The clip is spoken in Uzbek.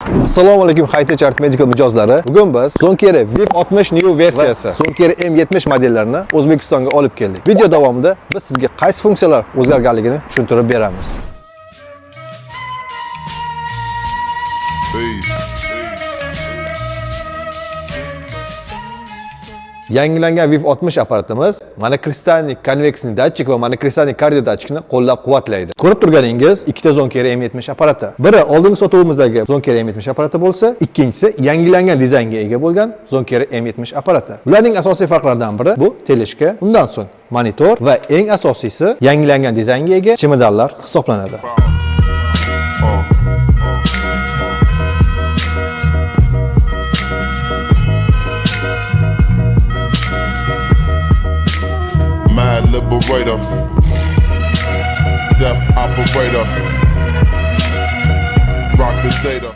Assalomu alaykum Haytech Arithmetic mijozlari. Bugun biz Zonkere VIP 60 New versiyasi, Zonkere M70 modellarini O'zbekistonga olib keldik. Video davomida biz sizga qaysi funksiyalar o'zgarganligini tushuntirib beramiz. Yangilangan VIP 60 apparatimiz monokristalnik konveksiyali datchik va monokristalnik kardio datchikni qo'llab-quvvatlaydi. Ko'rib turganingiz ikkita Zonkere M70 apparati. Biri oldingi sotuvimizdagi Zonkere M70 apparati bo'lsa, ikkinchisi yangilangan dizaynga ega bo'lgan Zonkere M70 apparati. Ularning asosiy farqlaridan biri bu teleshka, undan so'ng monitor va eng asosiysi yangilangan dizaynga ega chemodallar hisoblanadi. Mad liberator, death operator, rock the data.